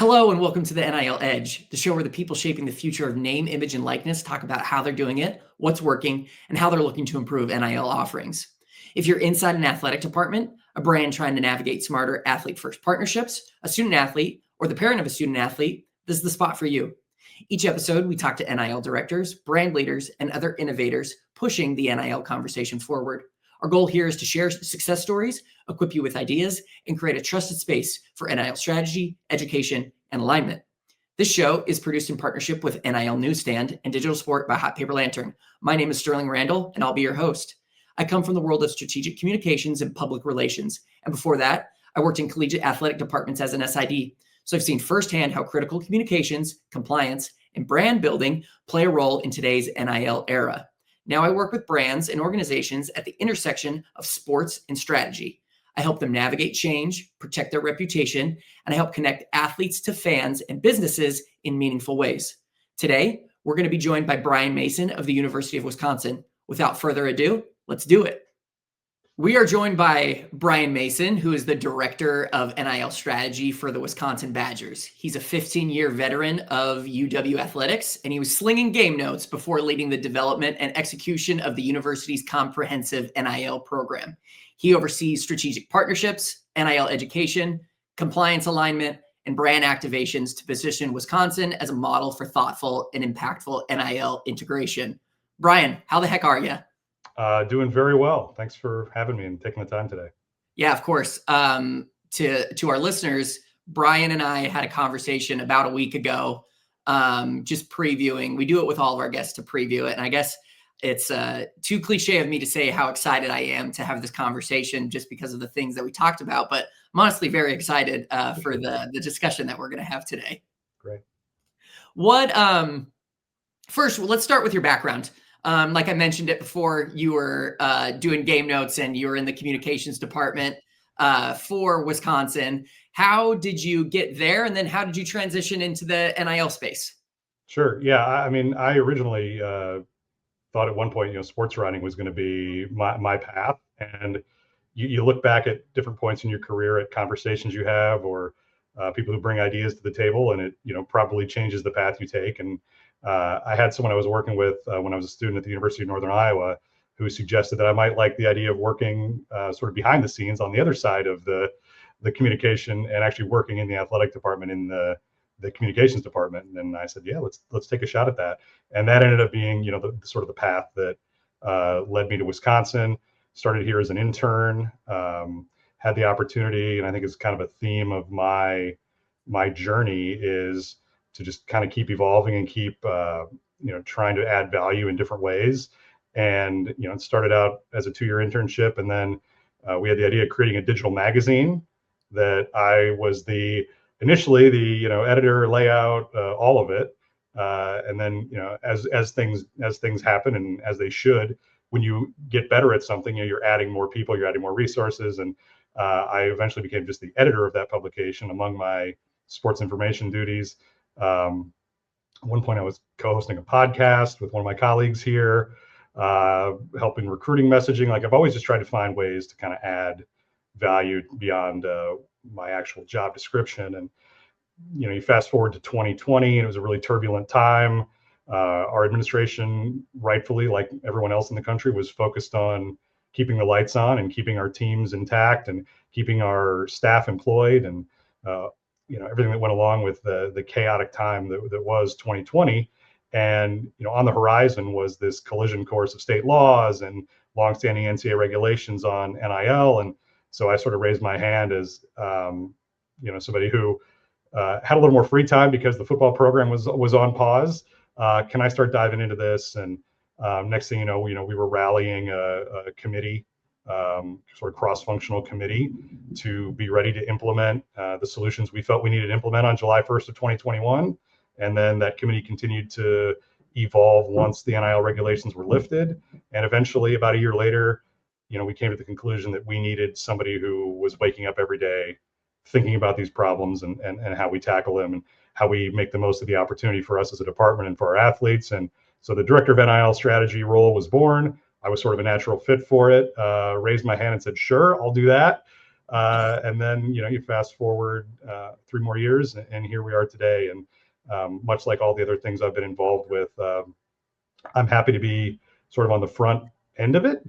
Hello and welcome to the NIL Edge, the show where the people shaping the future of name, image, and likeness talk about how they're doing it, what's working, and how they're looking to improve NIL offerings. If you're inside an athletic department, a brand trying to navigate smarter athlete-first partnerships, a student athlete, or the parent of a student athlete, this is the spot for you. Each episode, we talk to NIL directors, brand leaders, and other innovators pushing the NIL conversation forward. Our goal here is to share success stories, equip you with ideas, and create a trusted space for NIL strategy, education, and alignment. This show is produced in partnership with NIL Newsstand and Digital Sport by Hot Paper Lantern. My name is Sterling Randall, and I'll be your host. I come from the world of strategic communications and public relations. And before that, I worked in collegiate athletic departments as an SID. So I've seen firsthand how critical communications, compliance, and brand building play a role in today's NIL era. Now I work with brands and organizations at the intersection of sports and strategy. I help them navigate change, protect their reputation, and I help connect athletes to fans and businesses in meaningful ways. Today, we're going to be joined by Brian Mason of the University of Wisconsin. Without further ado, let's do it. We are joined by Brian Mason, who is the director of NIL strategy for the Wisconsin Badgers. He's a 15-year veteran of UW athletics, and he was slinging game notes before leading the development and execution of the university's comprehensive NIL program. He oversees strategic partnerships, NIL education, compliance alignment, and brand activations to position Wisconsin as a model for thoughtful and impactful NIL integration. Brian, how the heck are you? Doing very well. Thanks for having me and taking the time today. Yeah, of course. To our listeners, Brian and I had a conversation about a week ago, just previewing. We do it with all of our guests to preview it. And I guess it's too cliche of me to say how excited I am to have this conversation just because of the things that we talked about. But I'm honestly very excited for the discussion that we're going to have today. Great. First, let's start with your background. Like I mentioned it before, you were doing game notes and you were in the communications department for Wisconsin. How did you get there? And then how did you transition into the NIL space? Sure. Yeah. I mean, I originally thought at one point, sports writing was going to be my path. And you look back at different points in your career at conversations you have or people who bring ideas to the table, and it, probably changes the path you take. And I had someone I was working with when I was a student at the University of Northern Iowa who suggested that I might like the idea of working sort of behind the scenes on the other side of the communication and actually working in the athletic department in the communications department. And I said, yeah, let's take a shot at that. And that ended up being, the sort of the path that led me to Wisconsin. Started here as an intern, had the opportunity, and I think it's kind of a theme of my journey is to just kind of keep evolving and keep, trying to add value in different ways. And, it started out as a 2-year internship. And then we had the idea of creating a digital magazine that I was initially the editor, layout, all of it. And then, as things happen and as they should, when you get better at something, you're adding more people, you're adding more resources. And I eventually became just the editor of that publication among my sports information duties. At one point I was co-hosting a podcast with one of my colleagues here, helping recruiting messaging. Like I've always just tried to find ways to kind of add value beyond my actual job description. And, you fast forward to 2020 and it was a really turbulent time. Our administration, rightfully, like everyone else in the country, was focused on keeping the lights on and keeping our teams intact and keeping our staff employed and, everything that went along with the chaotic time that was 2020. And, on the horizon was this collision course of state laws and longstanding NCAA regulations on NIL. And so I sort of raised my hand as, somebody who had a little more free time because the football program was on pause. Can I start diving into this? And next thing you know, we were rallying a committee, sort of cross-functional committee to be ready to implement the solutions we felt we needed to implement on July 1st of 2021. And then that committee continued to evolve once the NIL regulations were lifted. And eventually, about a year later, we came to the conclusion that we needed somebody who was waking up every day thinking about these problems and how we tackle them and how we make the most of the opportunity for us as a department and for our athletes. And so the director of NIL strategy role was born. I was sort of a natural fit for it, raised my hand and said, sure, I'll do that. And then, you fast forward 3 more years, and here we are today. And much like all the other things I've been involved with, I'm happy to be sort of on the front end of it.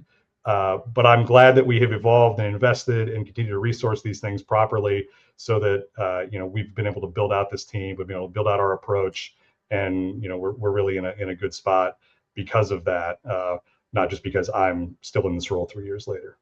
But I'm glad that we have evolved and invested and continue to resource these things properly, so that we've been able to build out this team, we've been able to build out our approach, and we're really in a good spot because of that. Not just because I'm still in this role 3 years later.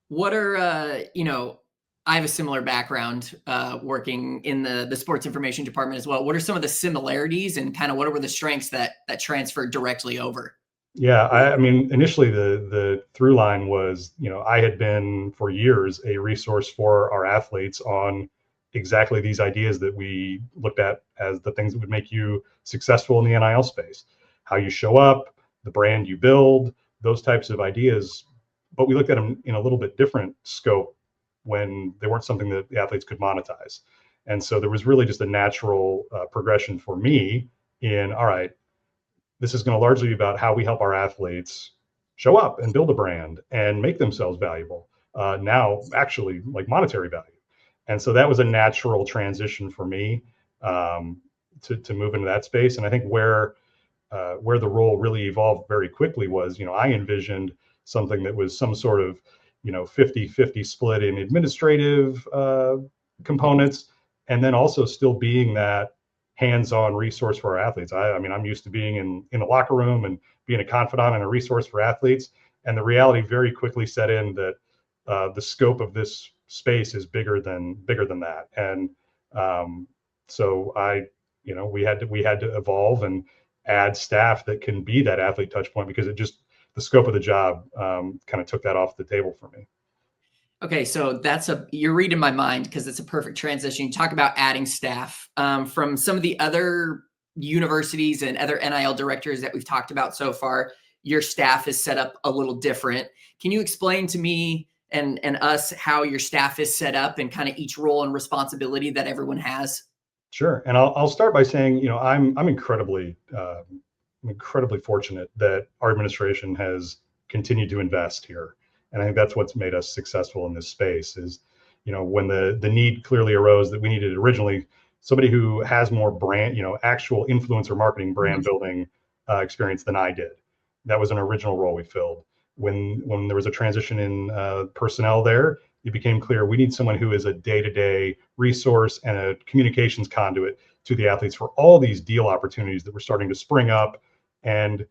What are I have a similar background working in the sports information department as well. What are some of the similarities, and kind of what were the strengths that transferred directly over? Yeah, I mean, initially the through line was, I had been for years a resource for our athletes on exactly these ideas that we looked at as the things that would make you successful in the NIL space, how you show up, the brand you build, those types of ideas. But we looked at them in a little bit different scope when they weren't something that the athletes could monetize. And so there was really just a natural progression for me in, all right, this is going to largely be about how we help our athletes show up and build a brand and make themselves valuable, now actually like monetary value. And so that was a natural transition for me, to move into that space. And I think where the role really evolved very quickly was, I envisioned something that was some sort of 50-50 split in administrative components, and then also still being that hands-on resource for our athletes. I mean, I'm used to being in the locker room and being a confidant and a resource for athletes. And the reality very quickly set in that the scope of this space is bigger than that. And so we had to evolve and add staff that can be that athlete touch point, because the scope of the job kind of took that off the table for me. Okay, so you're reading my mind, because it's a perfect transition. You talk about adding staff from some of the other universities and other NIL directors that we've talked about so far. Your staff is set up a little different. Can you explain to me and us how your staff is set up, and kind of each role and responsibility that everyone has? Sure. And I'll start by saying, I'm incredibly fortunate that our administration has continued to invest here. And I think that's what's made us successful in this space is, when the need clearly arose that we needed originally somebody who has more brand, actual influencer marketing, brand building experience than I did. That was an original role we filled. When there was a transition in personnel there, it became clear we need someone who is a day-to-day resource and a communications conduit to the athletes for all these deal opportunities that were starting to spring up. And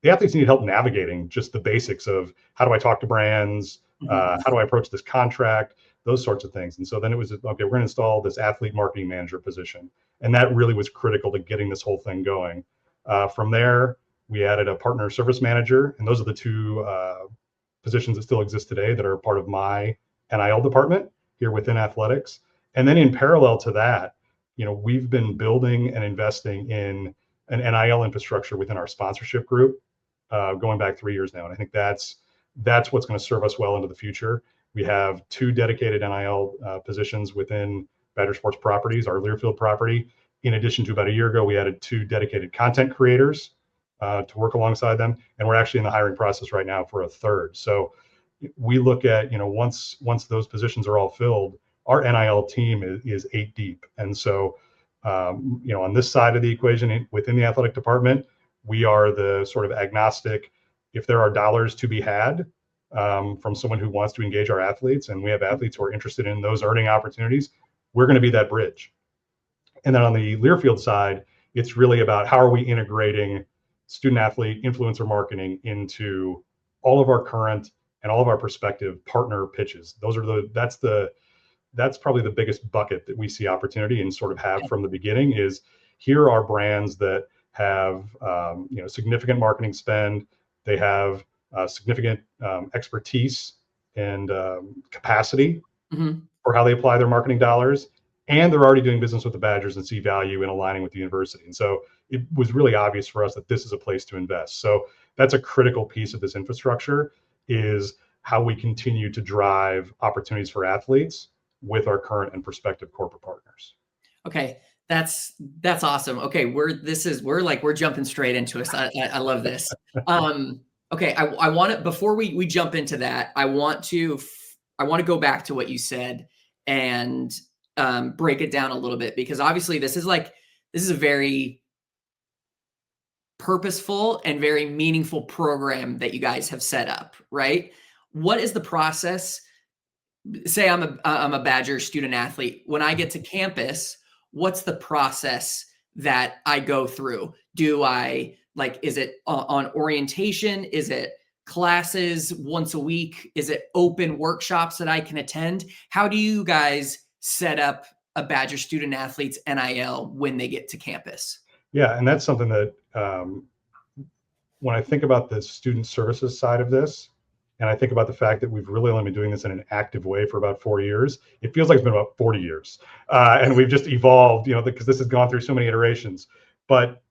the athletes need help navigating just the basics of how do I talk to brands, how do I approach this contract, those sorts of things. And so then it was, okay, we're going to install this athlete marketing manager position. And that really was critical to getting this whole thing going. From there, we added a partner service manager, and those are the two positions that still exist today that are part of my NIL department here within athletics. And then in parallel to that, we've been building and investing in an NIL infrastructure within our sponsorship group, going back 3 years now. And I think that's what's going to serve us well into the future. We have 2 dedicated NIL positions within Badger Sports Properties, our Learfield property. In addition to, about a year ago, we added 2 dedicated content creators to work alongside them. And we're actually in the hiring process right now for a 3rd. So we look at, once those positions are all filled, our NIL team is 8 deep. And so, on this side of the equation within the athletic department, we are the sort of agnostic. If there are dollars to be had from someone who wants to engage our athletes, and we have athletes who are interested in those earning opportunities, we're going to be that bridge. And then on the Learfield side, it's really about how are we integrating student athlete influencer marketing into all of our current and all of our prospective partner pitches. That's probably the biggest bucket that we see opportunity and sort of have from the beginning is, here are brands that have significant marketing spend. They have significant expertise and capacity for how they apply their marketing dollars. And they're already doing business with the Badgers and see value in aligning with the university. And so it was really obvious for us that this is a place to invest. So that's a critical piece of this infrastructure, is how we continue to drive opportunities for athletes with our current and prospective corporate partners. Okay. That's awesome. Okay. We're jumping straight into it. I love this. Okay. I want to, before we jump into that, I want to I want to go back to what you said and break it down a little bit, because obviously this is a very purposeful and very meaningful program that you guys have set up, right? What is the process? Say I'm a Badger student athlete. When I get to campus, what's the process that I go through? Do I is it on orientation? Is it classes once a week? Is it open workshops that I can attend? How do you guys set up a Badger student athlete's NIL when they get to campus? Yeah, and that's something that when I think about the student services side of this, and I think about the fact that we've really only been doing this in an active way for about 4 years, it feels like it's been about 40 years. And we've just evolved, because this has gone through so many iterations. But,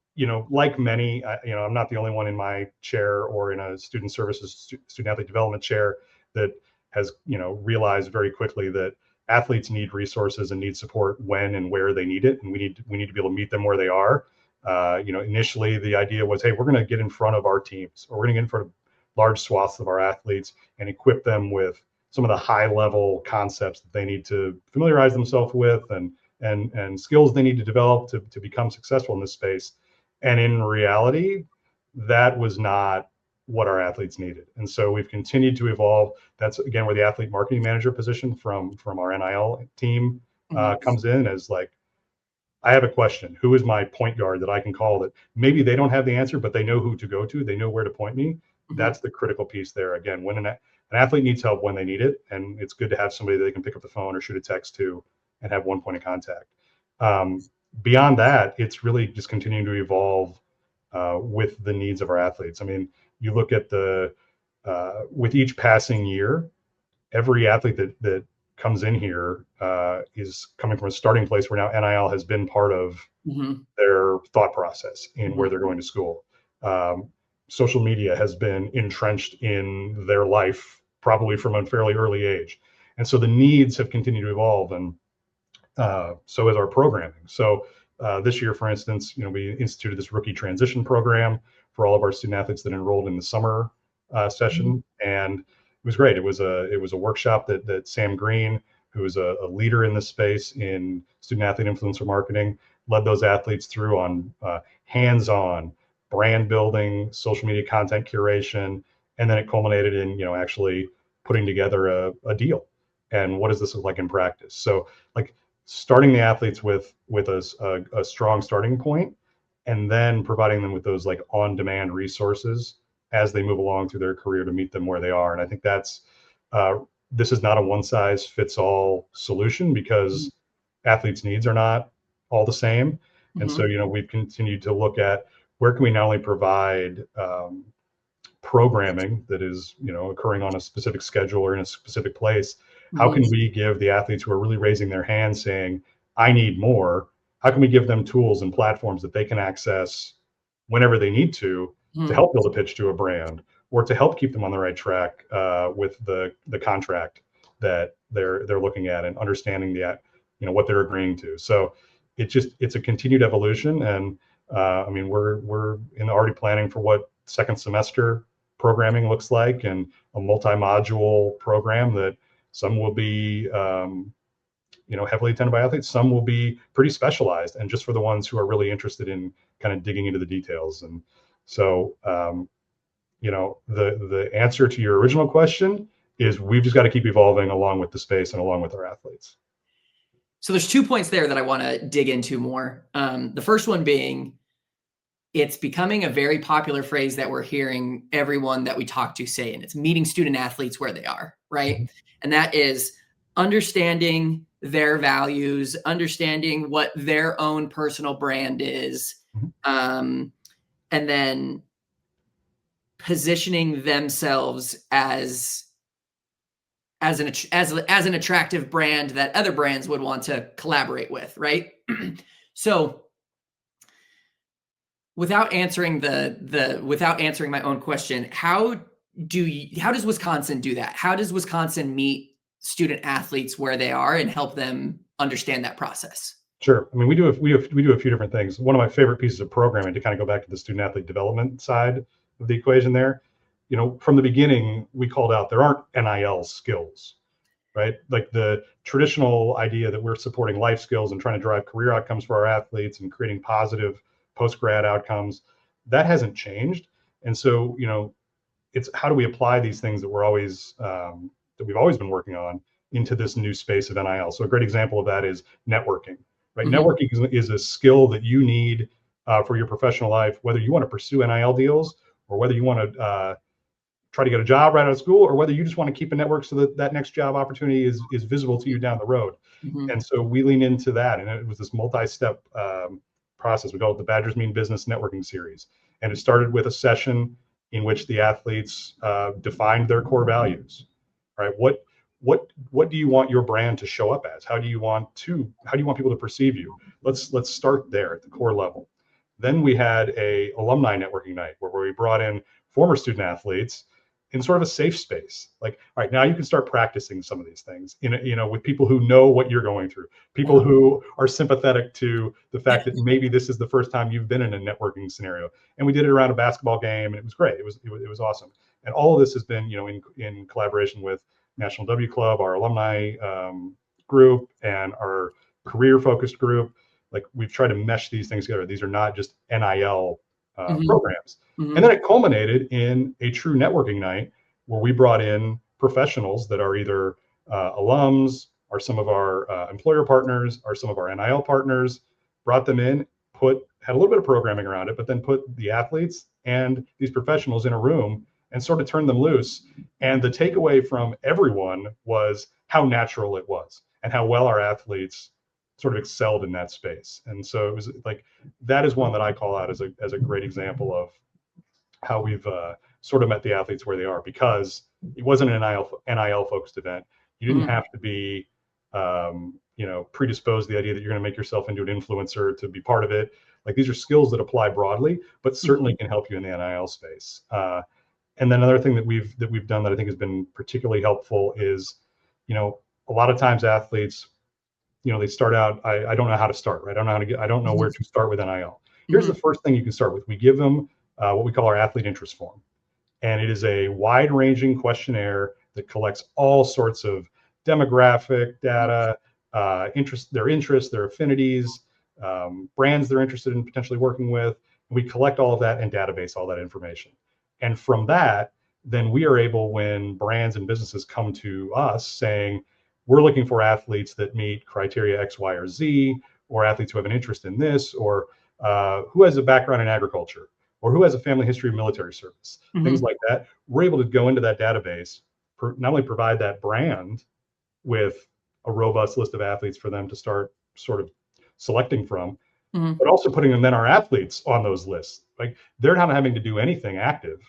like many, I'm not the only one in my chair or in a student services, student athlete development chair that has, realized very quickly that athletes need resources and need support when and where they need it. And we need to be able to meet them where they are. Initially the idea was, hey, we're going to get in front of our teams, or we're going to get in front of large swaths of our athletes and equip them with some of the high level concepts that they need to familiarize themselves with, and skills they need to develop to become successful in this space. And in reality, that was not what our athletes needed. And so we've continued to evolve. That's again where the athlete marketing manager position from our NIL team comes in, as like, I have a question. Who is my point guard that I can call that maybe they don't have the answer, but they know who to go to. They know where to point me. That's the critical piece there. Again, when an athlete needs help when they need it, and it's good to have somebody that they can pick up the phone or shoot a text to and have one point of contact. Beyond that, it's really just continuing to evolve with the needs of our athletes. I mean, you look at with each passing year, every athlete that comes in here is coming from a starting place where now NIL has been part of their thought process in where they're going to school. Social media has been entrenched in their life probably from a fairly early age. And so the needs have continued to evolve, and so has our programming. So this year, for instance, we instituted this rookie transition program for all of our student athletes that enrolled in the summer session. And it was great. It was a workshop that Sam Green, who is a leader in this space in student athlete influencer marketing, led those athletes through on hands-on brand building, social media content curation, and then it culminated in actually putting together a deal. And what does this look like in practice? So like starting the athletes with a strong starting point, and then providing them with those like on-demand resources as they move along through their career to meet them where they are. And I think that's this is not a one-size-fits-all solution, because athletes' needs are not all the same. And so we've continued to look at where can we not only provide programming that is occurring on a specific schedule or in a specific place. How can we give the athletes who are really raising their hands saying, I need more, how can we give them tools and platforms that they can access whenever they need to help build a pitch to a brand, or to help keep them on the right track with the contract that they're looking at, and understanding what they're agreeing to. So it's a continued evolution. And I mean, we're already planning for what second semester programming looks like, and a multi-module program that some will be heavily attended by athletes, some will be pretty specialized and just for the ones who are really interested in kind of digging into the details. And so the answer to your original question is we've just got to keep evolving along with the space and along with our athletes. So there's 2 points there that I want to dig into more. The first one being, it's becoming a very popular phrase that we're hearing everyone that we talk to say, and it's meeting student athletes where they are, right? And that is understanding their values, understanding what their own personal brand is, and then positioning themselves as an attractive brand that other brands would want to collaborate with, right? So without answering without answering my own question, how does Wisconsin do that? How does Wisconsin meet student athletes where they are and help them understand that process? Sure. I mean, we do a few different things. One of my favorite pieces of programming, to kind of go back to the student athlete development side of the equation there, from the beginning, we called out there aren't NIL skills. right? Like the traditional idea that we're supporting life skills and trying to drive career outcomes for our athletes and creating positive post-grad outcomes, that hasn't changed. And so, it's how do we apply these things that that we've always been working on into this new space of NIL. So a great example of that is networking, right? Mm-hmm. Networking is a skill that you need for your professional life, whether you want to pursue NIL deals or whether you want to try to get a job right out of school, or whether you just want to keep a network so that that next job opportunity is visible to you down the road. Mm-hmm. And so we lean into that, and it was this multi-step process. We call it the Badgers Mean Business Networking Series, and it started with a session in which the athletes defined their core values. Right? What do you want your brand to show up as? How do you want people to perceive you? Let's start there at the core level. Then we had a alumni networking night where we brought in former student athletes in sort of a safe space. Like, all right, now you can start practicing some of these things with people who know what you're going through, people who are sympathetic to the fact that maybe this is the first time you've been in a networking scenario. And we did it around a basketball game, and it was great. It was awesome. And all of this has been, in collaboration with National W Club, our alumni group, and our career-focused group. Like, we've tried to mesh these things together. These are not just NIL programs. Mm-hmm. And then it culminated in a true networking night where we brought in professionals that are either alums, or some of our employer partners, or some of our NIL partners, brought them in, had a little bit of programming around it, but then put the athletes and these professionals in a room and sort of turned them loose. And the takeaway from everyone was how natural it was and how well our athletes sort of excelled in that space. And so it was like, that is one that I call out as a great example of how we've sort of met the athletes where they are, because it wasn't an NIL focused event. You didn't have to be, predisposed to the idea that you're going to make yourself into an influencer to be part of it. Like, these are skills that apply broadly, but certainly can help you in the NIL space. And then another thing that we've done that I think has been particularly helpful is, a lot of times athletes, they start out, I don't know how to start, right? I don't know where to start with NIL. Here's the first thing you can start with. We give them what we call our athlete interest form. And it is a wide-ranging questionnaire that collects all sorts of demographic data, their interests, their affinities, brands they're interested in potentially working with. We collect all of that and database all that information. And from that, then we are able, when brands and businesses come to us saying, we're looking for athletes that meet criteria X, Y, or Z, or athletes who have an interest in this, or who has a background in agriculture, or who has a family history of military service, things like that. We're able to go into that database, not only provide that brand with a robust list of athletes for them to start sort of selecting from, but also putting them, then our athletes on those lists. Like, they're not having to do anything active.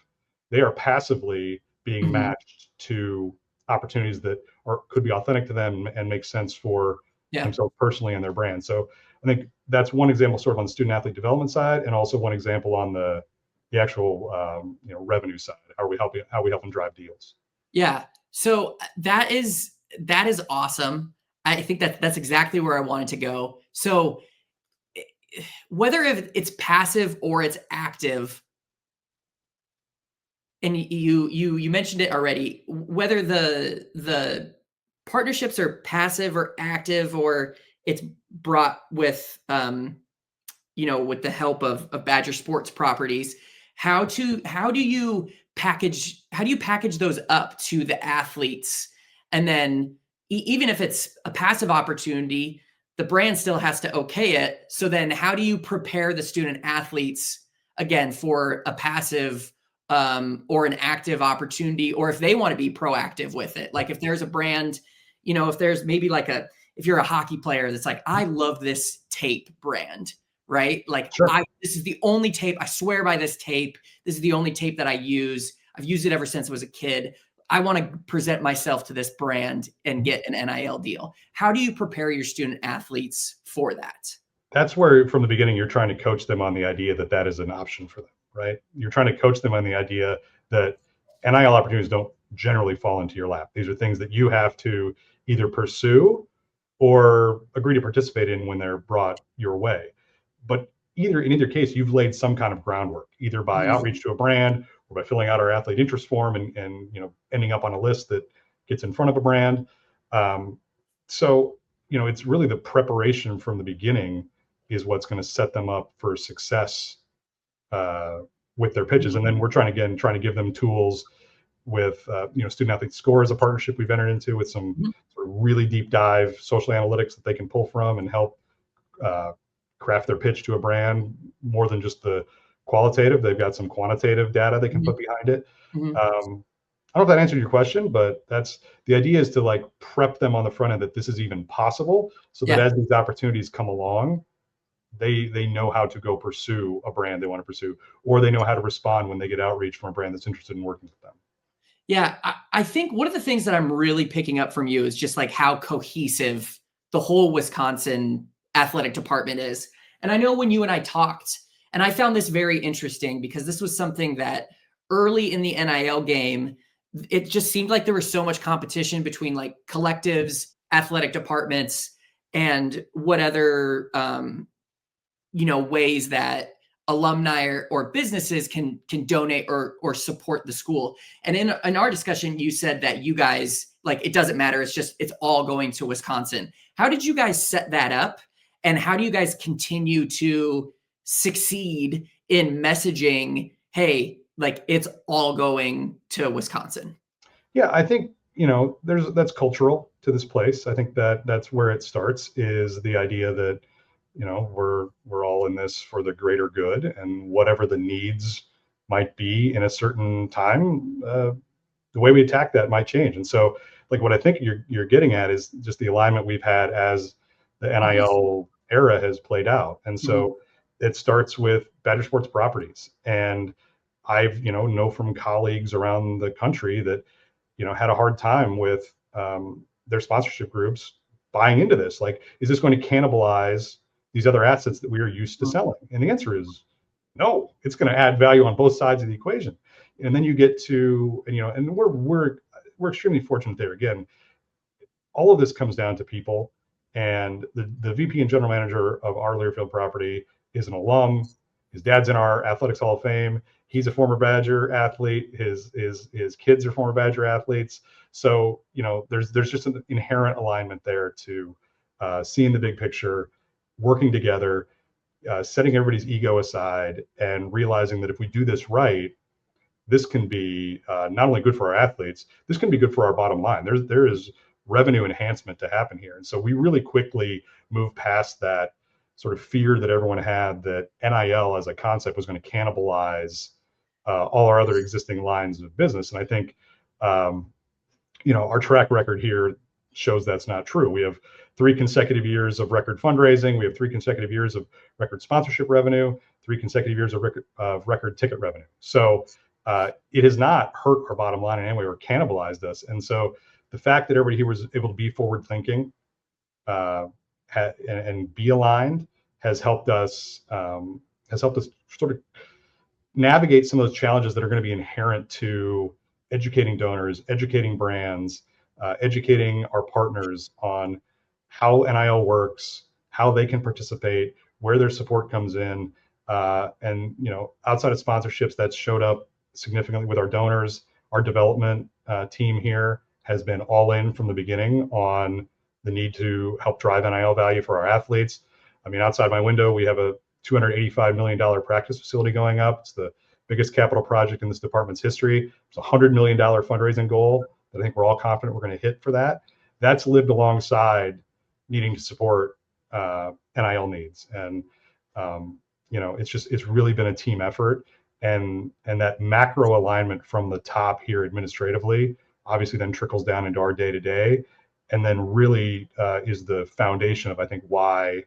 They are passively being matched to opportunities that could be authentic to them and make sense for themselves personally and their brand. So I think that's one example sort of on the student athlete development side, and also one example on the actual revenue side. How we help them drive deals. Yeah. So that is awesome. I think that's exactly where I wanted to go. So whether it's passive or it's active, and you mentioned it already, whether the partnerships are passive or active, or it's brought with with the help of Badger Sports Properties, how do you package those up to the athletes? And then even if it's a passive opportunity, the brand still has to okay it. So then how do you prepare the student athletes again for a passive or an active opportunity, or if they want to be proactive with it? Like, if there's a brand, if there's maybe if you're a hockey player that's like, I love this tape brand, right? Like, Sure. This is the only tape, I swear by this tape. This is the only tape that I use. I've used it ever since I was a kid. I want to present myself to this brand and get an NIL deal. How do you prepare your student athletes for that? That's where, from the beginning, you're trying to coach them on the idea that that is an option for them, right? You're trying to coach them on the idea that NIL opportunities don't generally fall into your lap. These are things that you have to either pursue or agree to participate in when they're brought your way. But in either case, you've laid some kind of groundwork, either by outreach to a brand or by filling out our athlete interest form and ending up on a list that gets in front of a brand. Um, so, it's really the preparation from the beginning is what's going to set them up for success uh, with their pitches. And then we're trying to give them tools with, student athlete score is a partnership we've entered into with some Mhm. sort of really deep dive social analytics that they can pull from and help uh, craft their pitch to a brand more than just the qualitative. They've got some quantitative data they can Mhm. put behind it. Mhm. I don't know if that answered your question, but that's the idea, is to like prep them on the front end that this is even possible, so that Yeah. as these opportunities come along, they know how to go pursue a brand they want to pursue, or they know how to respond when they get outreach from a brand that's interested in working with them. Yeah, I think one of the things that I'm really picking up from you is just like how cohesive the whole Wisconsin athletic department is. And I know when you and I talked, and I found this very interesting because this was something that early in the NIL game, it just seemed like there was so much competition between like collectives, athletic departments, and what other ways that alumni or businesses can donate or support the school. And in our discussion, you said that you guys, like, it doesn't matter, it's all going to Wisconsin. How did you guys set that up, and how do you guys continue to succeed in messaging, hey, like, it's all going to Wisconsin? Yeah, I think that's cultural to this place. I think that's where it starts, is the idea that we're all in this for the greater good, and whatever the needs might be in a certain time, the way we attack that might change. And so, like, what I think you're getting at is just the alignment we've had as the Mhm. NIL era has played out. And Mhm. so it starts with Badger Sports Properties, and I've know from colleagues around the country that had a hard time with their sponsorship groups buying into this. Like, is this going to cannibalize these other assets that we are used to Mhm. selling? And the answer is no. It's going to add value on both sides of the equation. And then you get to, and we're extremely fortunate there. Again, all of this comes down to people. And the VP and general manager of our Learfield property is an alum. His dad's in our athletics hall of fame. He's a former Badger athlete. His kids are former Badger athletes. So there's just an inherent alignment there to seeing the big picture, working together, setting everybody's ego aside, and realizing that if we do this right, this can be not only good for our athletes, this can be good for our bottom line. There is revenue enhancement to happen here. And so we really quickly moved past that sort of fear that everyone had that NIL as a concept was going to cannibalize all our other existing lines of business. And I think our track record here shows that's not true. We have 3 consecutive years of record fundraising. We have 3 consecutive years of record sponsorship revenue, 3 consecutive years of record ticket revenue. So it has not hurt our bottom line in any way or cannibalized us. And so the fact that everybody here was able to be forward thinking and be aligned has helped us sort of navigate some of those challenges that are going to be inherent to educating donors, educating brands, educating our partners on how NIL works, how they can participate, where their support comes in, and outside of sponsorships, that's showed up significantly with our donors. Our development team here has been all in from the beginning on the need to help drive NIL value for our athletes. I mean, outside my window, we have a $285 million practice facility going up. It's the biggest capital project in this department's history. It's a $100 million fundraising goal that I think we're all confident we're going to hit for that. That's lived alongside needing to support NIL needs. And, it's really been a team effort. And that macro alignment from the top here administratively obviously then trickles down into our day to day, and then really is the foundation of, I think, why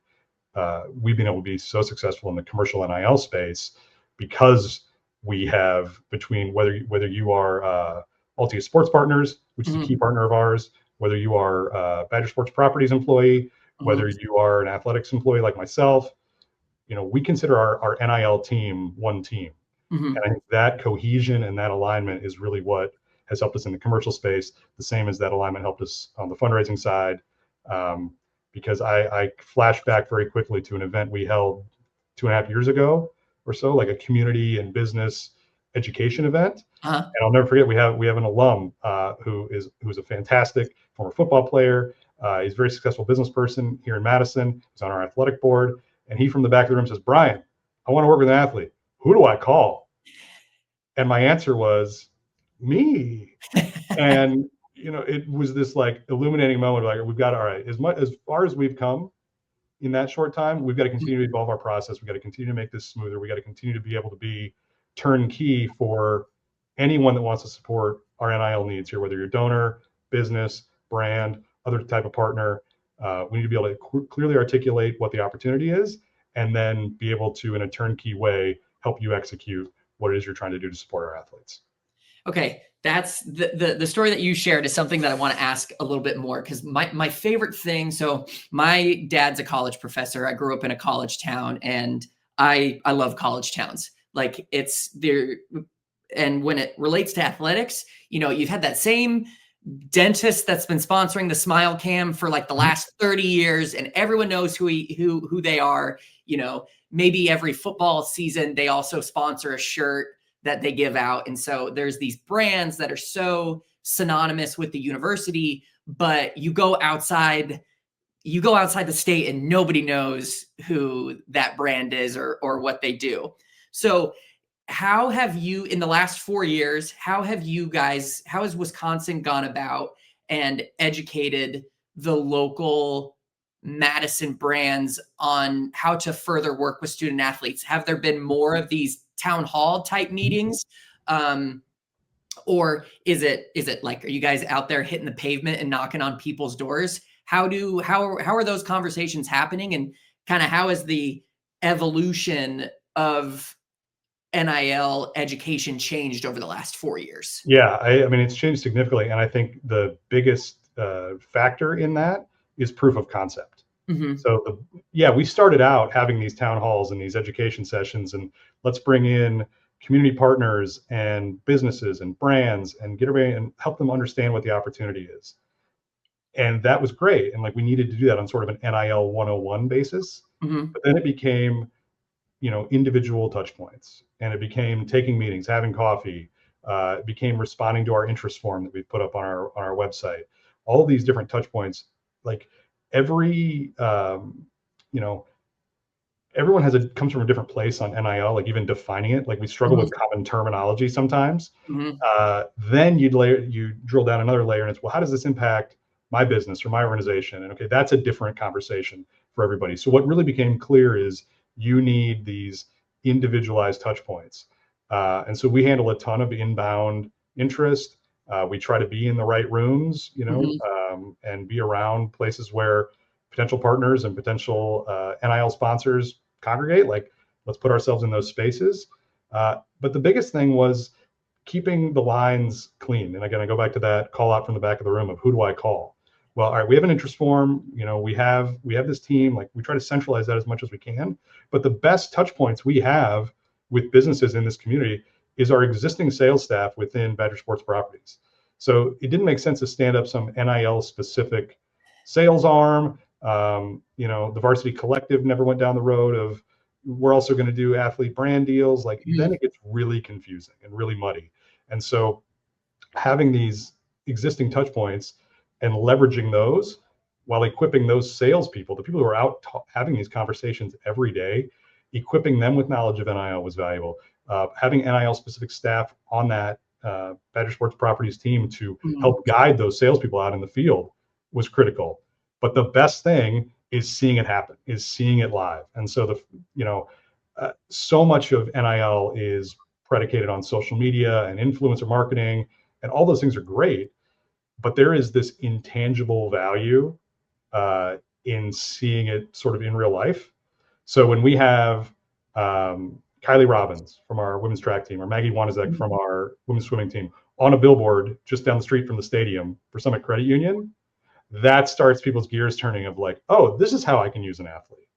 we've been able to be so successful in the commercial NIL space, because we have, between whether you are Altia Sports Partners, which is a key Mhm. partner of ours, whether you are Badger Sports Properties employee, whether Mhm. you are an athletics employee like myself, we consider our NIL team one team. And Mhm. I think that cohesion and that alignment is really what has helped us in the commercial space, the same as that alignment helped us on the fundraising side. Um, because I flash back very quickly to an event we held 2.5 years ago or so, like a community and business education event. Uh-huh. And I'll never forget, we have an alum who's a fantastic former football player. He's a very successful business person here in Madison. He's on our athletic board, and he from the back of the room says, "Brian, I want to work with an athlete. Who do I call?" And my answer was, "Me." And it was this like illuminating moment. Like, we've got, all right, as far as we've come in that short time, we've got to continue to evolve our process. We've got to continue to make this smoother. We got to continue to be able to be turnkey for anyone that wants to support our NIL needs here, whether you're donor, business, brand, other type of partner. We need to be able to clearly articulate what the opportunity is, and then be able to, in a turnkey way, help you execute what it is you're trying to do to support our athletes. Okay, that's the story that you shared is something that I want to ask a little bit more, because my favorite thing. So my dad's a college professor. I grew up in a college town, and I love college towns. Like, it's there. And when it relates to athletics, you've had that same dentist that's been sponsoring the Smile Cam for like the last 30 years, and everyone knows who they are. Maybe every football season they also sponsor a shirt that they give out. And so there's these brands that are so synonymous with the university, but you go outside the state and nobody knows who that brand is or what they do. So how have you, in the last 4 years, how has Wisconsin gone about and educated the local Madison brands on how to further work with student athletes? Have there been more of these town hall type meetings? Or is it like, are you guys out there hitting the pavement and knocking on people's doors? How are those conversations happening, and kind of how is the evolution of NIL education changed over the last 4 years? Yeah, I mean, it's changed significantly, and I think the biggest factor in that is proof of concept. Mm-hmm. So we started out having these town halls and these education sessions, and let's bring in community partners and businesses and brands and get everybody and help them understand what the opportunity is. And that was great. And like, we needed to do that on sort of an NIL 101 basis. Mm-hmm. But then it became, individual touch points, and it became taking meetings, having coffee. It became responding to our interest form that we put up on our website. All of these different touch points, like every, everyone comes from a different place on NIL, like even defining it. Like, we struggle with common terminology sometimes. Then you drill down another layer, and it's, well, how does this impact my business or my organization? And okay, that's a different conversation for everybody. So what really became clear is you need these individualized touch points. And so we handle a ton of inbound interest. We try to be in the right rooms, and be around places where potential partners and potential NIL sponsors congregate. Like, let's put ourselves in those spaces. But the biggest thing was keeping the lines clean. And again, I go back to that call out from the back of the room of, who do I call? Well, all right, we have an interest form. We have this team. Like, we try to centralize that as much as we can. But the best touch points we have with businesses in this community is our existing sales staff within Badger Sports Properties. So it didn't make sense to stand up some NIL specific sales arm. The Varsity Collective never went down the road of, we're also going to do athlete brand deals. Like, then it gets really confusing and really muddy. And so having these existing touch points and leveraging those while equipping those salespeople, the people who are out having these conversations every day, equipping them with knowledge of NIL was valuable. Having NIL specific staff on that Badger Sports Properties team to help guide those salespeople out in the field was critical. But the best thing is seeing it happen, is seeing it live. And so so much of NIL is predicated on social media and influencer marketing, and all those things are great. But there is this intangible value in seeing it sort of in real life. So when we have Kylie Robbins from our women's track team, or Maggie Wanizek from our women's swimming team on a billboard just down the street from the stadium for Summit Credit Union, that starts people's gears turning of like, oh, this is how I can use an athlete.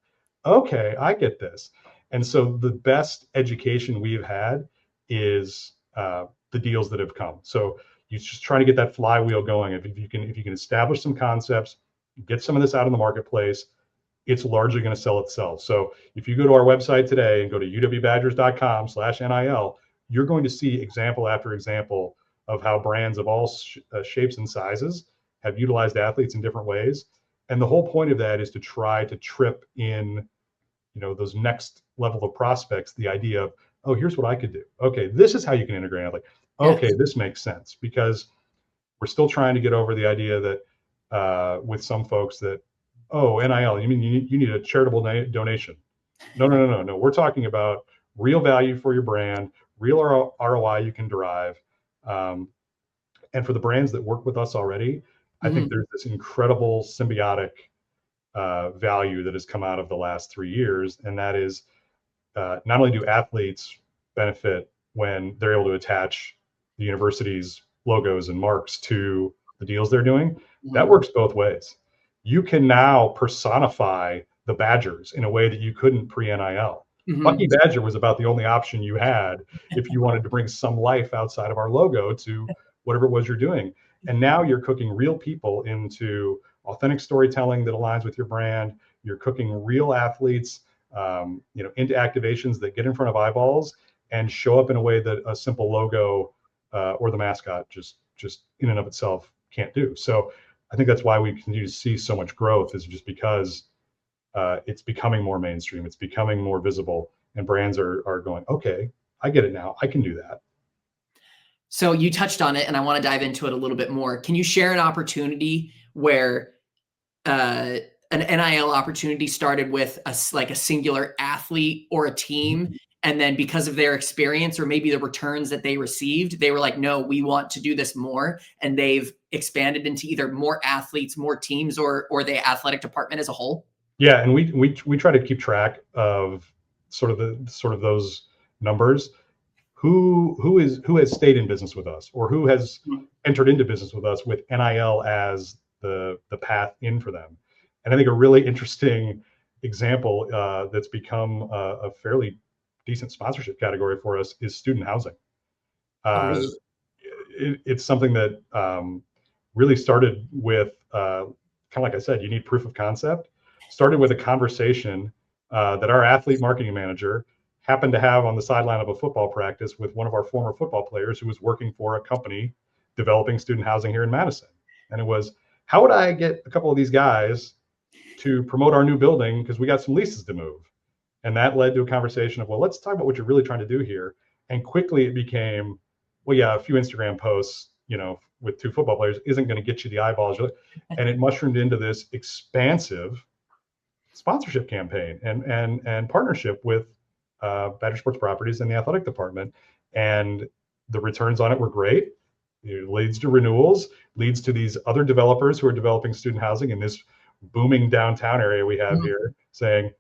Okay, I get this. And so the best education we've had is the deals that have come. So you just try to get that flywheel going. If you can establish some concepts, get some of this out in the marketplace, it's largely going to sell itself. So if you go to our website today and go to uwbadgers.com/NIL, you're going to see example after example of how brands of all shapes and sizes have utilized athletes in different ways. And the whole point of that is to try to trip in, those next level of prospects, the idea of, oh, here's what I could do. Okay, this is how you can integrate it. Like, okay, Yes. this makes sense, because we're still trying to get over the idea that with some folks that, oh, NIL, you mean you need a charitable donation? No. We're talking about real value for your brand, real ROI you can derive. And for the brands that work with us already, I think there's this incredible symbiotic value that has come out of the last 3 years. And that is, not only do athletes benefit when they're able to attach the university's logos and marks to the deals they're doing, that works both ways. You can now personify the Badgers in a way that you couldn't pre-NIL. Bucky Badger was about the only option you had if you wanted to bring some life outside of our logo to whatever it was you're doing. And now you're cooking real people into authentic storytelling that aligns with your brand. You're cooking real athletes, into activations that get in front of eyeballs and show up in a way that a simple logo or the mascot just in and of itself can't do. So I think that's why we continue to see so much growth, is just because it's becoming more mainstream, it's becoming more visible, and brands are going, okay, I get it now, I can do that. So you touched on it, and I want to dive into it a little bit more. Can you share an opportunity where an NIL opportunity started with a singular athlete or a team, and then because of their experience or maybe the returns that they received, they were like, no, we want to do this more, and they've expanded into either more athletes, more teams, or the athletic department as a whole? Yeah, and we try to keep track of sort of those numbers. Who has stayed in business with us, or who has entered into business with us with NIL as the path in for them. And I think a really interesting example that's become a fairly decent sponsorship category for us is student housing. Oh, really? It's something that really started with, kind of like I said, you need proof of concept. Started with a conversation that our athlete marketing manager happened to have on the sideline of a football practice with one of our former football players who was working for a company developing student housing here in Madison. And it was, how would I get a couple of these guys to promote our new building, because we got some leases to move? And that led to a conversation of, well, let's talk about what you're really trying to do here. And quickly it became, well, yeah, a few Instagram posts, with 2 football players isn't going to get you the eyeballs. And it mushroomed into this expansive sponsorship campaign and partnership with Badger Sports Properties and the athletic department. And the returns on it were great. It leads to renewals, leads to these other developers who are developing student housing in this booming downtown area we have here, saying,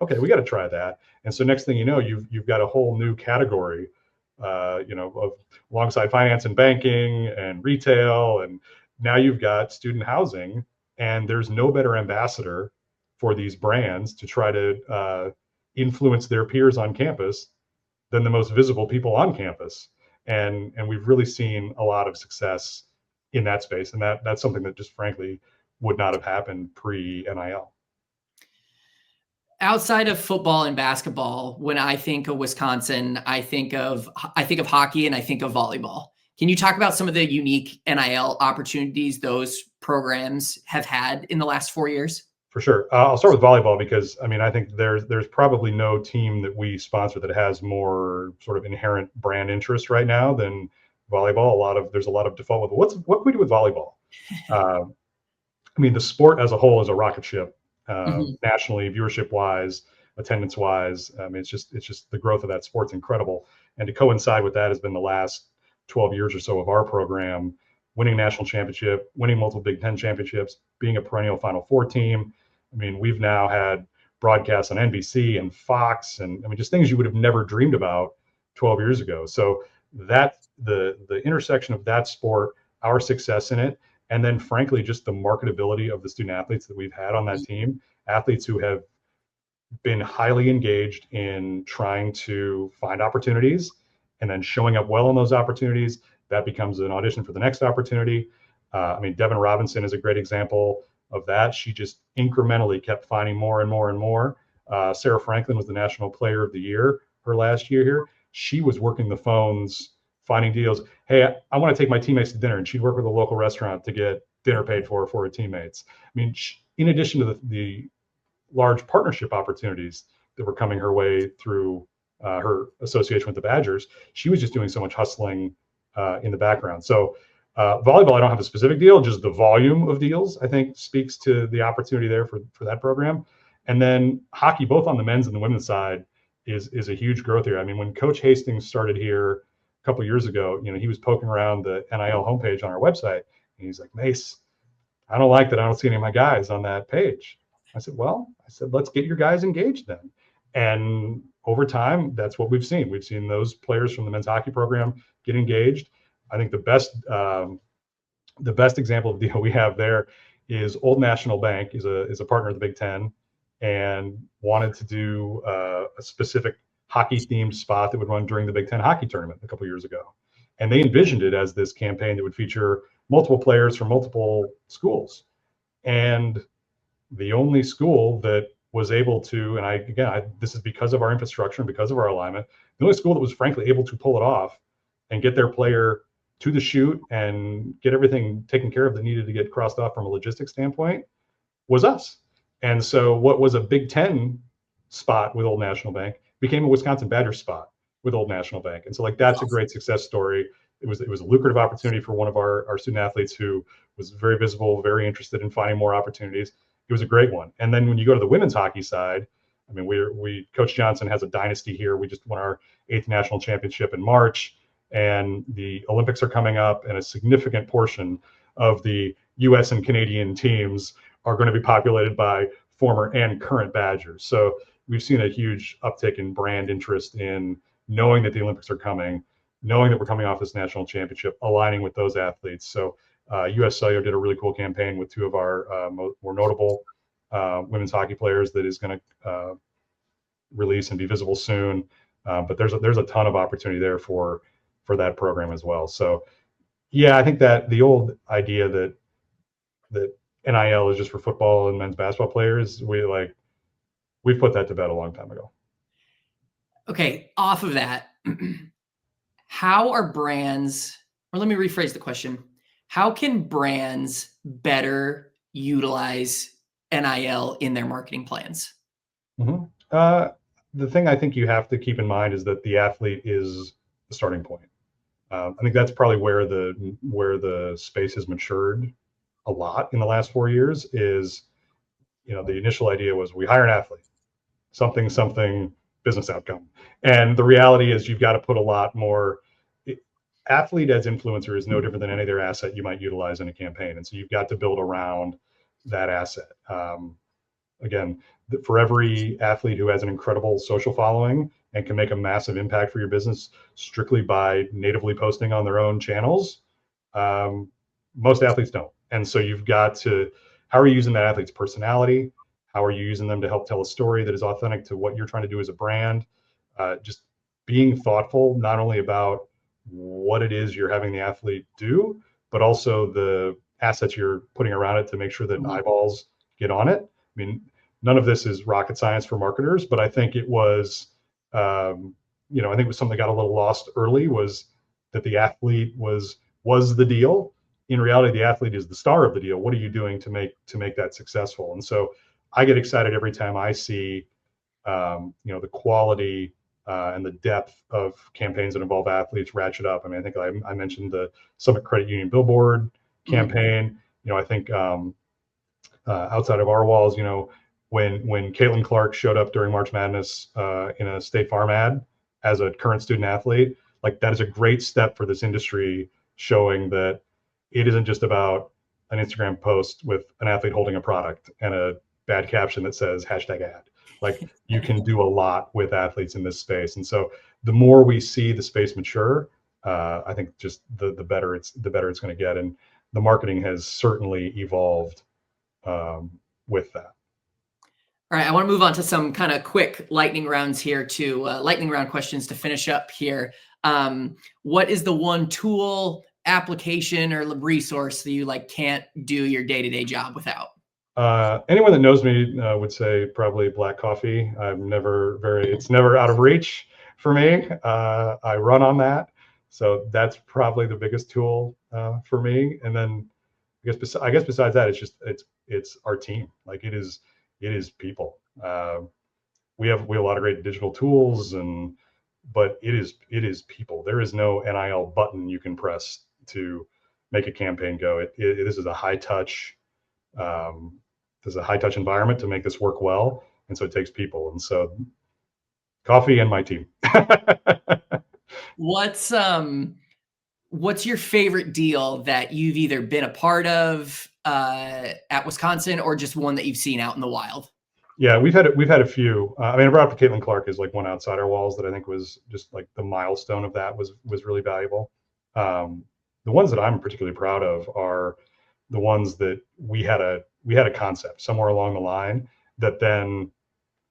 okay, we got to try that. And so next thing you know, you've got a whole new category, of alongside finance and banking and retail, and now you've got student housing. And there's no better ambassador for these brands to try to influence their peers on campus than the most visible people on campus. And we've really seen a lot of success in that space. And that's something that just frankly would not have happened pre-NIL. Outside of football and basketball, when I think of Wisconsin, I think of hockey and I think of volleyball. Can you talk about some of the unique NIL opportunities those programs have had in the last 4 years? For sure. I'll start with volleyball, because I think there's probably no team that we sponsor that has more sort of inherent brand interest right now than volleyball. There's a lot of default with what can we do with volleyball? The sport as a whole is a rocket ship, nationally, viewership wise, attendance wise. It's just the growth of that sport's incredible. And to coincide with that has been the last 12 years or so of our program, winning national championship, winning multiple Big Ten championships, being a perennial Final Four team. We've now had broadcasts on NBC and Fox, and just things you would have never dreamed about 12 years ago. So that the intersection of that sport, our success in it, and then frankly, just the marketability of the student athletes that we've had on that team, athletes who have been highly engaged in trying to find opportunities and then showing up well in those opportunities. That becomes an audition for the next opportunity. Devin Robinson is a great example of that. She just incrementally kept finding more and more and more. Sarah Franklin was the National Player of the Year her last year here. she was working the phones, finding deals. Hey, I want to take my teammates to dinner, and she'd work with a local restaurant to get dinner paid for her teammates. I mean, in addition to the large partnership opportunities that were coming her way through her association with the Badgers, she was just doing so much hustling in the background. So volleyball, I don't have a specific deal, just the volume of deals, I think, speaks to the opportunity there for that program. And then hockey, both on the men's and the women's side, is a huge growth area. I mean, when Coach Hastings started here a couple of years ago, he was poking around the NIL homepage on our website, and he's like, Mace, I don't like that I don't see any of my guys on that page. I said, let's get your guys engaged then. And over time, that's what we've seen. We've seen those players from the men's hockey program get engaged. I think the best example of deal we have there is Old National Bank is a partner of the Big Ten, and wanted to do a specific hockey themed spot that would run during the Big Ten hockey tournament a couple years ago. And they envisioned it as this campaign that would feature multiple players from multiple schools. And the only school that was able to, and this is because of our infrastructure and because of our alignment, the only school that was frankly able to pull it off and get their player to the shoot and get everything taken care of that needed to get crossed off from a logistics standpoint was us. And so what was a Big Ten spot with Old National Bank became a Wisconsin Badgers spot with Old National Bank. And so that's a great success story. It was a lucrative opportunity for one of our student athletes who was very visible, very interested in finding more opportunities. It was a great one. And then when you go to the women's hockey side, I mean, Coach Johnson has a dynasty here. We just won our 8th national championship in March, and the Olympics are coming up, and a significant portion of the U.S. and Canadian teams are going to be populated by former and current Badgers. So we've seen a huge uptick in brand interest in knowing that the Olympics are coming, knowing that we're coming off this national championship, aligning with those athletes. So US Cellular did a really cool campaign with 2 of our more notable women's hockey players that is going to release and be visible soon. But there's a ton of opportunity there for that program as well. So yeah, I think that the old idea that NIL is just for football and men's basketball players, we put that to bed a long time ago. Okay, off of that, how are brands, or let me rephrase the question. How can brands better utilize NIL in their marketing plans? Mm-hmm. The thing I think you have to keep in mind is that the athlete is the starting point. I think that's probably where the space has matured a lot in the last 4 years. Is the initial idea was we hire an athlete, something business outcome, and the reality is you've got to put a lot more. Athlete as influencer is no different than any other asset you might utilize in a campaign, and so you've got to build around that asset. Again, for every athlete who has an incredible social following and can make a massive impact for your business strictly by natively posting on their own channels, most athletes don't. And so you've got to, how are you using that athlete's personality? How are you using them to help tell a story that is authentic to what you're trying to do as a brand? Just being thoughtful, not only about what it is you're having the athlete do, but also the assets you're putting around it to make sure that eyeballs get on it. I mean, none of this is rocket science for marketers, but I think it was, I think it was something that got a little lost early, was that the athlete was the deal. In reality, the athlete is the star of the deal. What are you doing to make that successful? And so I get excited every time I see, the quality and the depth of campaigns that involve athletes ratchet up. I mean, I think I mentioned the Summit Credit Union billboard campaign. I think outside of our walls, when Caitlin Clark showed up during March Madness in a State Farm ad as a current student athlete, that is a great step for this industry, showing that it isn't just about an Instagram post with an athlete holding a product and a bad caption that says #ad. You can do a lot with athletes in this space. And so the more we see the space mature, I think just the better it's going to get. And the marketing has certainly evolved with that. All right, I want to move on to some kind of quick lightning rounds here, lightning round questions to finish up here. What is the one tool, application, or resource that you can't do your day-to-day job without? Anyone that knows me would say probably black coffee. It's never out of reach for me. I run on that, so that's probably the biggest tool for me. And then I guess besides that, it's our team. Like it is people. We have a lot of great digital tools, but it is people. There is no NIL button you can press to make a campaign go. This is a high touch. There's a high touch environment to make this work well, and so it takes people. And so coffee and my team. What's your favorite deal that you've either been a part of at Wisconsin or just one that you've seen out in the wild? Yeah, we've had a few. I mean, I brought up to Caitlin Clark as like one outside our walls that I think was just like the milestone of that was really valuable. The ones that I'm particularly proud of are the ones that we had a concept somewhere along the line that then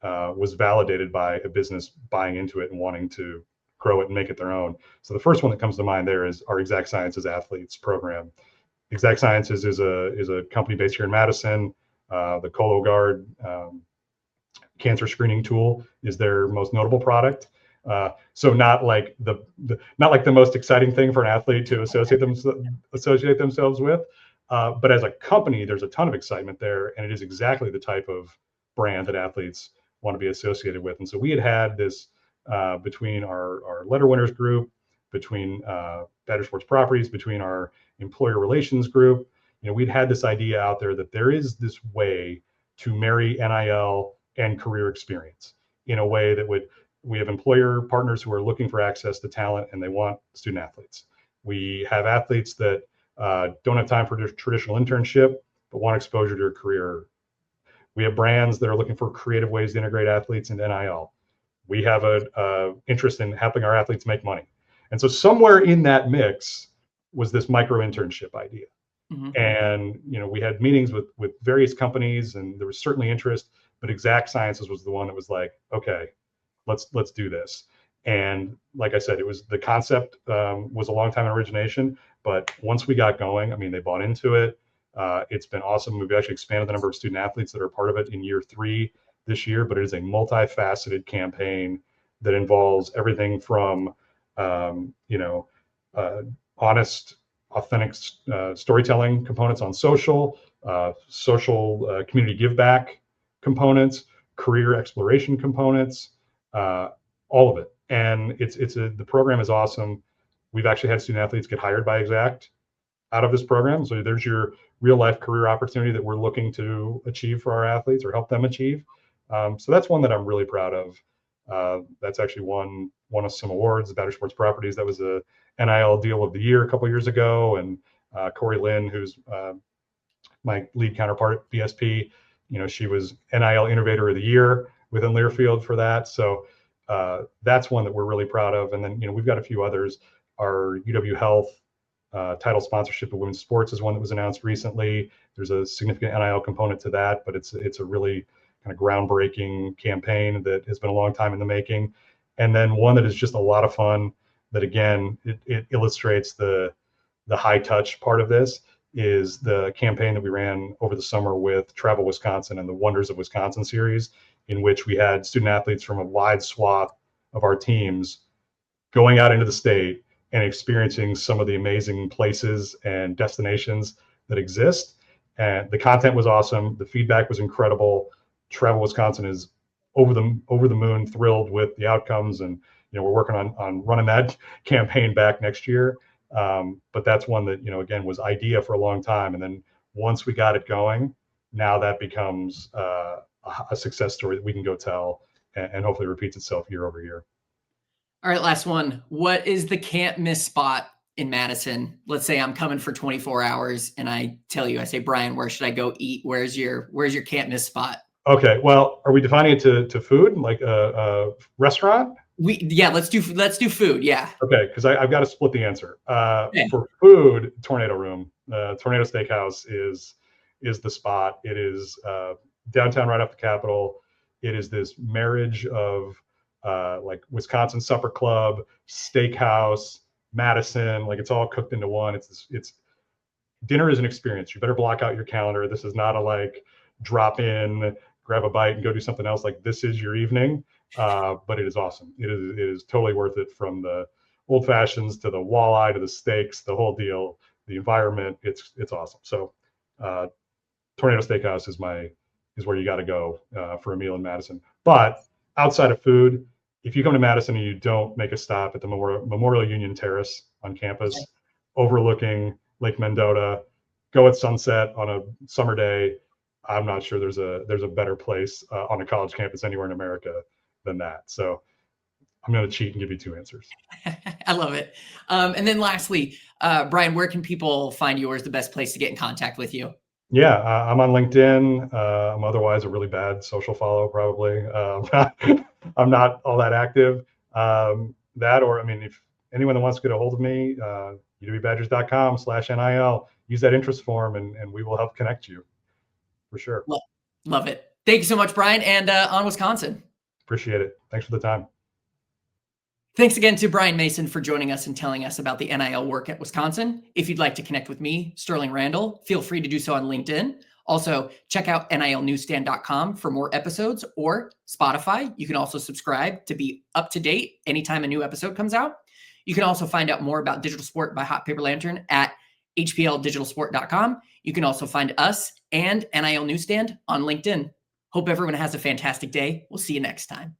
was validated by a business buying into it and wanting to grow it and make it their own. So the first one that comes to mind there is our Exact Sciences Athletes program. Exact Sciences is a company based here in Madison. The Cologuard cancer screening tool is their most notable product. So not like the most exciting thing for an athlete to associate themselves with, but as a company, there's a ton of excitement there, and it is exactly the type of brand that athletes want to be associated with. And so we had this between our letter winners group, between Better Sports Properties, between our employer relations group. We'd had this idea out there that there is this way to marry NIL and career experience in a way that we have employer partners who are looking for access to talent and they want student athletes. We have athletes that don't have time for their traditional internship, but want exposure to a career. We have brands that are looking for creative ways to integrate athletes into NIL. We have a interest in helping our athletes make money. And so somewhere in that mix was this micro internship idea. Mm-hmm. And we had meetings with various companies, and there was certainly interest, but Exact Sciences was the one that was like, okay, let's do this. And like I said, it was the concept was a long time in origination, but once we got going, I mean, they bought into it. It's been awesome. We've actually expanded the number of student athletes that are part of it in year 3 this year, but it is a multifaceted campaign that involves everything from honest, authentic storytelling components on social community give back components, career exploration components, all of it. And the program is awesome. We've actually had student athletes get hired by Exact out of this program. So there's your real life career opportunity that we're looking to achieve for our athletes or help them achieve. So that's one that I'm really proud of. That's actually won us some awards, Better Sports Properties. That was a NIL Deal of the Year a couple of years ago. And Corey Lynn, who's my lead counterpart at BSP, she was NIL Innovator of the Year within Learfield for that. So that's one that we're really proud of. And then, we've got a few others. Our UW Health title sponsorship of women's sports is one that was announced recently. There's a significant NIL component to that, but it's a really kind of groundbreaking campaign that has been a long time in the making. And then one that is just a lot of fun that, again, it illustrates the high touch part of this is the campaign that we ran over the summer with Travel Wisconsin and the Wonders of Wisconsin series, in which we had student athletes from a wide swath of our teams going out into the state and experiencing some of the amazing places and destinations that exist. And the content was awesome. The feedback was incredible. Travel Wisconsin is over the moon, thrilled with the outcomes, and we're working on running that campaign back next year. But that's one that again was idea for a long time, and then once we got it going, now that becomes a success story that we can go tell, and hopefully repeats itself year over year. All right, last one. What is the can't miss spot in Madison? Let's say I'm coming for 24 hours and I tell you, I say, Brian, where should I go eat? Where's your can't miss spot? Okay. Well, are we defining it to food, like a restaurant? Let's do food. Yeah. Okay. Because I've got to split the answer. For food, Tornado Room, Tornado Steakhouse is the spot. It is downtown right off the Capitol. It is this marriage of like Wisconsin Supper Club, Steakhouse, Madison, like it's all cooked into one. It's dinner is an experience. You better block out your calendar. This is not a like drop in, grab a bite and go do something else. Like this is your evening. But it is awesome. It is totally worth it, from the old fashions to the walleye to the steaks, the whole deal, the environment. It's awesome. So Tornado Steakhouse is where you got to go for a meal in Madison. But outside of food, if you come to Madison and you don't make a stop at the Memorial Union Terrace on campus, overlooking Lake Mendota, go at sunset on a summer day, I'm not sure there's a better place on a college campus anywhere in America than that. So I'm going to cheat and give you two answers. I love it. And then lastly, Brian, where can people find you, or is the best place to get in contact with you? Yeah, I'm on LinkedIn. I'm otherwise a really bad social follow, probably. I'm not all that active. That, or I mean, if anyone that wants to get a hold of me, uwbadgers.com/NIL, use that interest form, and we will help connect you for sure. Love it. Thank you so much, Brian, and on Wisconsin. Appreciate it. Thanks for the time. Thanks again to Brian Mason for joining us and telling us about the NIL work at Wisconsin. If you'd like to connect with me, Sterling Randall, feel free to do so on LinkedIn. Also, check out nilnewsstand.com for more episodes, or Spotify. You can also subscribe to be up to date anytime a new episode comes out. You can also find out more about Digital Sport by Hot Paper Lantern at hpldigitalsport.com. You can also find us and NIL Newsstand on LinkedIn. Hope everyone has a fantastic day. We'll see you next time.